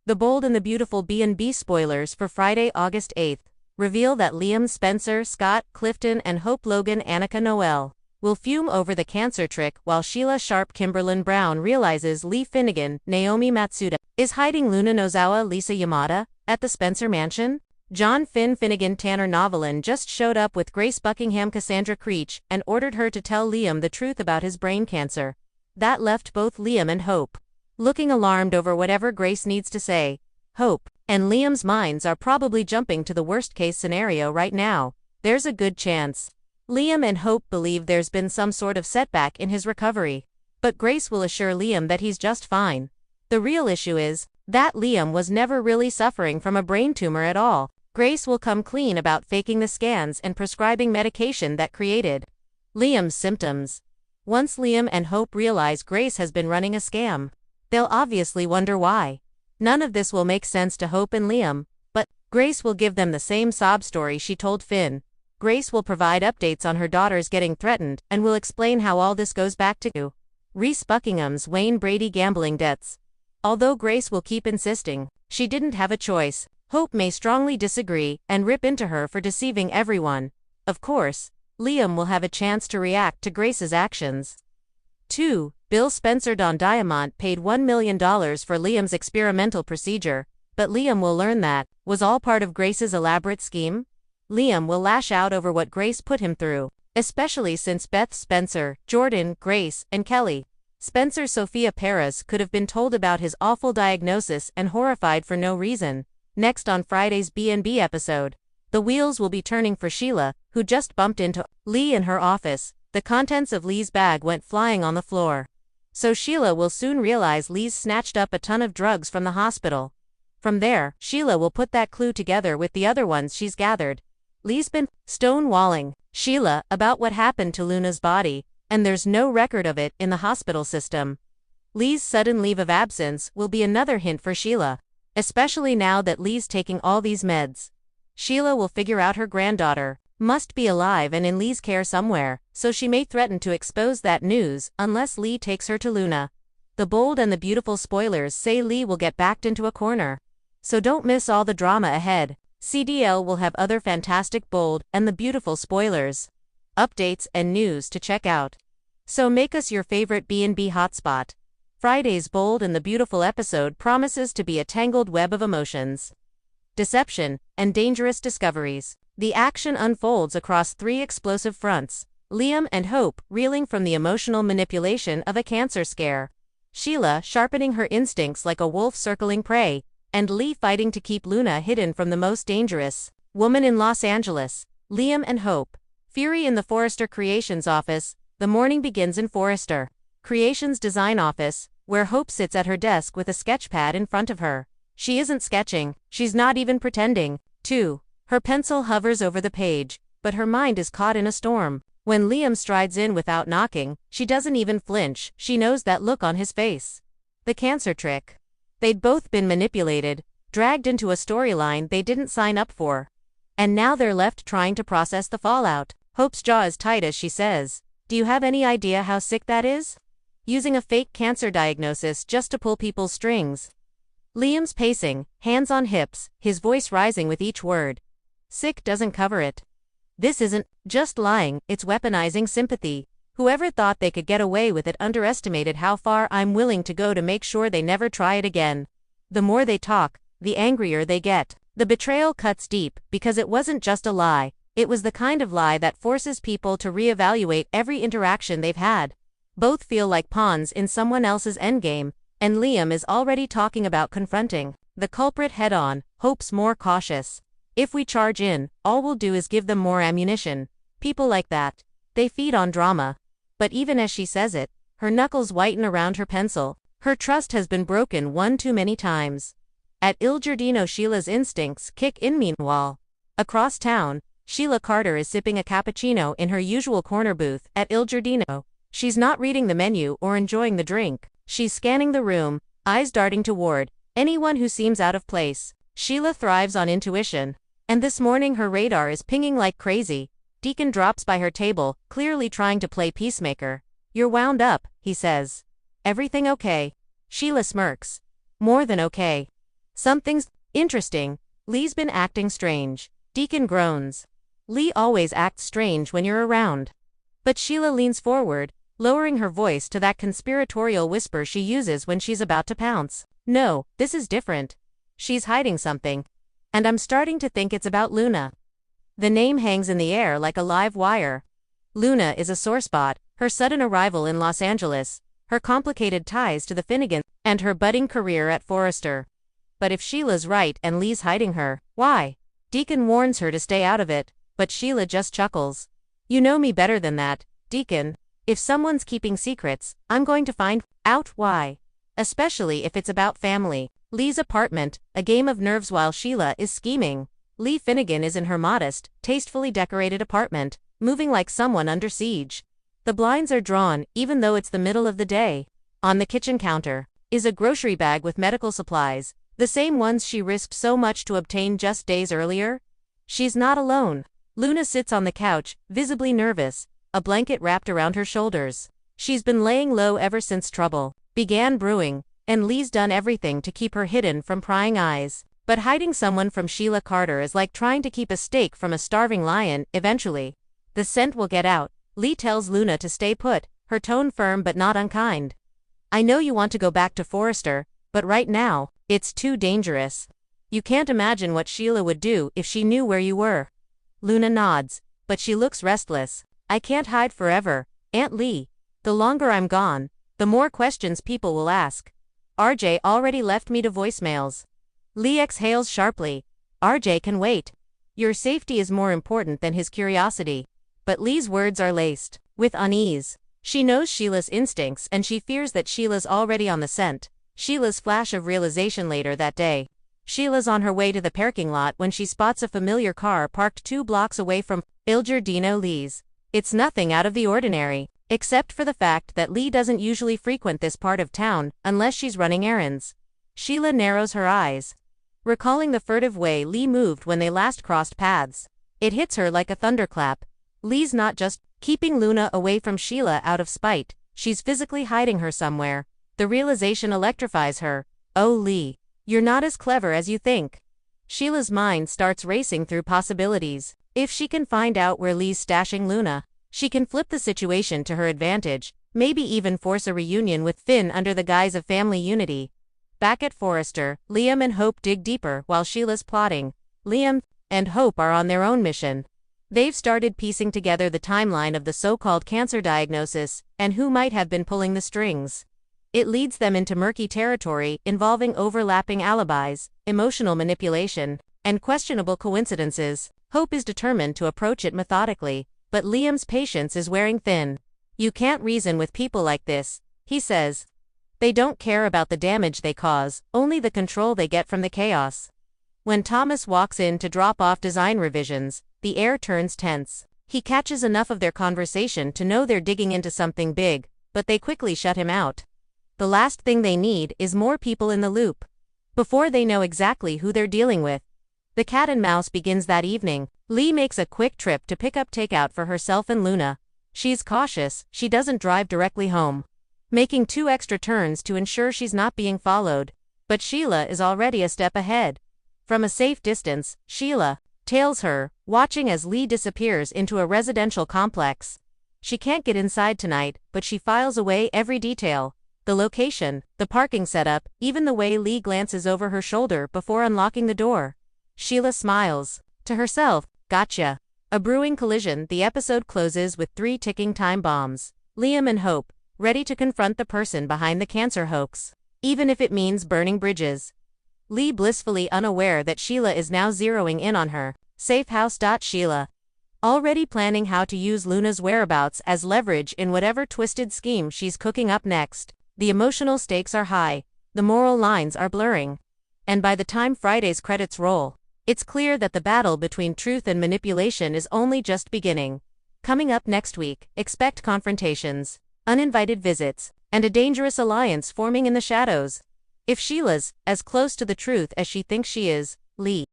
The Bold and the Beautiful B&B spoilers for Friday, August 8th, reveal that Liam, Spencer, Scott, Clifton, and Hope Logan Annika Noel will fume over the cancer trick, while Sheila Sharp Kimberlyn Brown realizes Lee Finnegan, Naomi Matsuda, is hiding Luna Nozawa Lisa Yamada at the Spencer mansion. John Finnegan Tanner Novelin just showed up with Grace Buckingham Cassandra Creech and ordered her to tell Liam the truth about his brain cancer. That left both Liam and Hope looking alarmed over whatever Grace needs to say. Hope and Liam's minds are probably jumping to the worst-case scenario right now. There's a good chance Liam and Hope believe there's been some sort of setback in his recovery, but Grace will assure Liam that he's just fine. The real issue is that Liam was never really suffering from a brain tumor at all. Grace will come clean about faking the scans and prescribing medication that created Liam's symptoms. Once Liam and Hope realize Grace has been running a scam, they'll obviously wonder why. None of this will make sense to Hope and Liam, but Grace will give them the same sob story she told Finn. Grace will provide updates on her daughters getting threatened and will explain how all this goes back to Reese Buckingham's Wayne Brady gambling debts. Although Grace will keep insisting she didn't have a choice, Hope may strongly disagree and rip into her for deceiving everyone. Of course, Liam will have a chance to react to Grace's actions. 2. Bill Spencer Don Diamont paid $1 million for Liam's experimental procedure, but Liam will learn that was all part of Grace's elaborate scheme. Liam will lash out over what Grace put him through, especially since Beth Spencer, Jordan, Grace, and Kelly Spencer's Sophia Perez could have been told about his awful diagnosis and horrified for no reason. Next on Friday's B&B episode, the wheels will be turning for Sheila, who just bumped into Lee in her office. The contents of Lee's bag went flying on the floor. So Sheila will soon realize Lee's snatched up a ton of drugs from the hospital. From there, Sheila will put that clue together with the other ones she's gathered. Lee's been stonewalling Sheila about what happened to Luna's body, and there's no record of it in the hospital system. Lee's sudden leave of absence will be another hint for Sheila, especially now that Lee's taking all these meds. Sheila will figure out her granddaughter must be alive and in Lee's care somewhere, so she may threaten to expose that news unless Lee takes her to Luna. The Bold and the Beautiful spoilers say Lee will get backed into a corner. So don't miss all the drama ahead. CDL will have other fantastic Bold and the Beautiful spoilers, updates, and news to check out. So make us your favorite B&B hotspot. Friday's Bold and the Beautiful episode promises to be a tangled web of emotions, deception, and dangerous discoveries. The action unfolds across 3 explosive fronts: Liam and Hope reeling from the emotional manipulation of a cancer scare, Sheila sharpening her instincts like a wolf circling prey, and Lee fighting to keep Luna hidden from the most dangerous woman in Los Angeles. Liam and Hope. Fury in the Forrester Creations office. The morning begins in Forrester Creations' design office, where Hope sits at her desk with a sketch pad in front of her. She isn't sketching, she's not even pretending to. Her pencil hovers over the page, but her mind is caught in a storm. When Liam strides in without knocking, she doesn't even flinch. She knows that look on his face. The cancer trick. They'd both been manipulated, dragged into a storyline they didn't sign up for. And now they're left trying to process the fallout. Hope's jaw is tight as she says, "Do you have any idea how sick that is? Using a fake cancer diagnosis just to pull people's strings." Liam's pacing, hands on hips, his voice rising with each word. Sick doesn't cover it. This isn't just lying, it's weaponizing sympathy. Whoever thought they could get away with it underestimated how far I'm willing to go to make sure they never try it again. The more they talk, the angrier they get. The betrayal cuts deep, because it wasn't just a lie, it was the kind of lie that forces people to reevaluate every interaction they've had. Both feel like pawns in someone else's endgame, and Liam is already talking about confronting the culprit head-on. Hope's more cautious. "If we charge in, all we'll do is give them more ammunition." People like that, they feed on drama. But even as she says it, her knuckles whiten around her pencil. Her trust has been broken one too many times. At Il Giardino, Sheila's instincts kick in. Meanwhile, across town, Sheila Carter is sipping a cappuccino in her usual corner booth at Il Giardino. She's not reading the menu or enjoying the drink. She's scanning the room, eyes darting toward anyone who seems out of place. Sheila thrives on intuition, and this morning her radar is pinging like crazy. Deacon drops by her table, clearly trying to play peacemaker. "You're wound up," he says. "Everything okay?" Sheila smirks. "More than okay." Something's interesting. Lee's been acting strange. Deacon groans. Lee always acts strange when you're around. But Sheila leans forward, lowering her voice to that conspiratorial whisper she uses when she's about to pounce. No, this is different. She's hiding something. And I'm starting to think it's about Luna. The name hangs in the air like a live wire. Luna is a sore spot, her sudden arrival in Los Angeles, her complicated ties to the Finnegans, and her budding career at Forrester. But if Sheila's right and Lee's hiding her, why? Deacon warns her to stay out of it, but Sheila just chuckles. You know me better than that, Deacon. If someone's keeping secrets, I'm going to find out why. Especially if it's about family. Lee's apartment, a game of nerves while Sheila is scheming. Lee Finnegan is in her modest, tastefully decorated apartment, moving like someone under siege. The blinds are drawn, even though it's the middle of the day. On the kitchen counter is a grocery bag with medical supplies, the same ones she risked so much to obtain just days earlier. She's not alone. Luna sits on the couch, visibly nervous, a blanket wrapped around her shoulders. She's been laying low ever since trouble began brewing, and Lee's done everything to keep her hidden from prying eyes. But hiding someone from Sheila Carter is like trying to keep a steak from a starving lion. Eventually, the scent will get out. Lee tells Luna to stay put, her tone firm but not unkind. I know you want to go back to Forrester, but right now, it's too dangerous. You can't imagine what Sheila would do if she knew where you were. Luna nods, but she looks restless. I can't hide forever, Aunt Lee. The longer I'm gone, the more questions people will ask. RJ already left me to voicemails. Lee exhales sharply. RJ can wait. Your safety is more important than his curiosity. But Lee's words are laced with unease. She knows Sheila's instincts and she fears that Sheila's already on the scent. Sheila's flash of realization later that day. Sheila's on her way to the parking lot when she spots a familiar car parked 2 blocks away from Il Giardino Lee's. It's nothing out of the ordinary, except for the fact that Lee doesn't usually frequent this part of town unless she's running errands. Sheila narrows her eyes, recalling the furtive way Lee moved when they last crossed paths. It hits her like a thunderclap. Lee's not just keeping Luna away from Sheila out of spite, she's physically hiding her somewhere. The realization electrifies her. Oh Lee, you're not as clever as you think. Sheila's mind starts racing through possibilities. If she can find out where Lee's stashing Luna, she can flip the situation to her advantage, maybe even force a reunion with Finn under the guise of family unity. Back at Forrester, Liam and Hope dig deeper while Sheila's plotting. Liam and Hope are on their own mission. They've started piecing together the timeline of the so-called cancer diagnosis and who might have been pulling the strings. It leads them into murky territory involving overlapping alibis, emotional manipulation, and questionable coincidences. Hope is determined to approach it methodically, but Liam's patience is wearing thin. You can't reason with people like this, he says. They don't care about the damage they cause, only the control they get from the chaos. When Thomas walks in to drop off design revisions, the air turns tense. He catches enough of their conversation to know they're digging into something big, but they quickly shut him out. The last thing they need is more people in the loop. Before they know exactly who they're dealing with, the cat and mouse begins that evening. Lee makes a quick trip to pick up takeout for herself and Luna. She's cautious, she doesn't drive directly home, making 2 extra turns to ensure she's not being followed. But Sheila is already a step ahead. From a safe distance, Sheila tails her, watching as Lee disappears into a residential complex. She can't get inside tonight, but she files away every detail. The location, the parking setup, even the way Lee glances over her shoulder before unlocking the door. Sheila smiles to herself. Gotcha. A brewing collision. The episode closes with 3 ticking time bombs. Liam and Hope, ready to confront the person behind the cancer hoax, even if it means burning bridges. Lee blissfully unaware that Sheila is now zeroing in on her. Safe house. Sheila, already planning how to use Luna's whereabouts as leverage in whatever twisted scheme she's cooking up next. The emotional stakes are high, the moral lines are blurring. And by the time Friday's credits roll, it's clear that the battle between truth and manipulation is only just beginning. Coming up next week, expect confrontations, uninvited visits, and a dangerous alliance forming in the shadows. If Sheila's as close to the truth as she thinks she is, Lee